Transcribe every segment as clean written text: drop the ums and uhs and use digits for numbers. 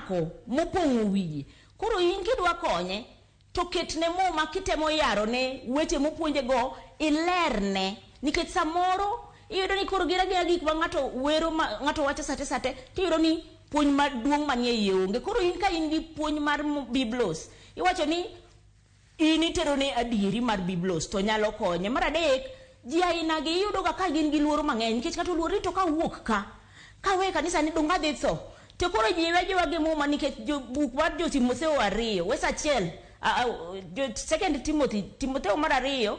omako mopong'o wiye. Koro in kidwa konye to ketne Muma kitemo yaro ne weche mopuonje go ilerne, nikech samoro iyudo ni koro gira gik ma ng'ato wero ng'ato wacho sate tiyudo ni puonj maduong' manie iye onge. Koro in ka in gi puonj mar biblos iwacho ni in itero ne adieri mar biblos to nyalo konye. Mar adek, ji aina gi iyudo ka gin gi luoro mang'eny, nikech kata luoro to ka wuok ka we kanisa ni donga dhi tho to koro ji wejowa gi Muma nikech buk mar jo Timotheo 2 wes achiel second Timotheo mar 2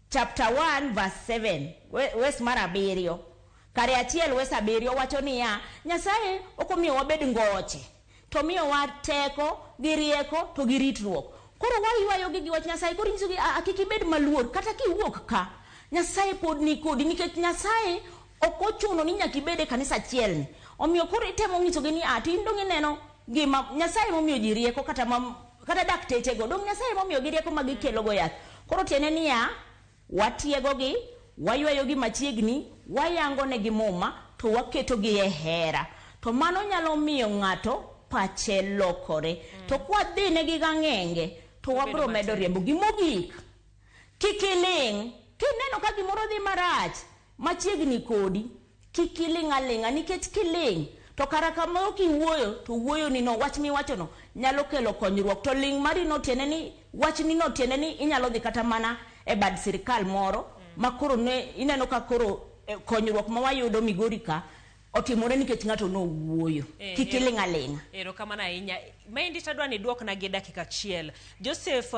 chapter 1 verse 7 wes mar 7 kare achiel wes 7 wacho niya, Nyasaye ok omiyo wabed ngoche to miyo wa teko gi rieko to gi ritruok. Koro waywayo gi wach Nyasaye, koro nyiso gi kik ibed maluor kata kiwuok ka Nyasaye pod ni kodi, nikech Nyasaye ok ochuno ni nyaka ibed e kanisa achiel ni. Omiyo koro itemo nyiso gi ni tin dong ineno gima Nyasaye momiyo ji rieko kata dakteche go dong Nyasaye momiyo gi rieko magikelo go yath. Koro tiene niya, watiego gi, waywayo gi machiegni, wayango ne gi Muma to waketo gi e hera. To mano nyalo miyo ng'ato pache lokore. To kwa dhine gi gang'enge to wabro medo riembo gi. Mogik, kikiling, kineno ka gimoro dhi marach machiegni kodi, kikiling alinga, nikech kiling to kara kamoro kiwuoyo to wuoyo ni no wach miwacho no nyalo kelo konyruok. To ling mari no tiene ni wach ni no tiene ni inyalo dhi kata mana e bad sirkal moro makoro ne ineno ka koro konyruok ma wayudo Migori ka otimore nikech ng'ato no wuoyo. Kikiling alinga. Ero kamana inya. Maendi tadwa ni duok na gi dakika achiel. Joseph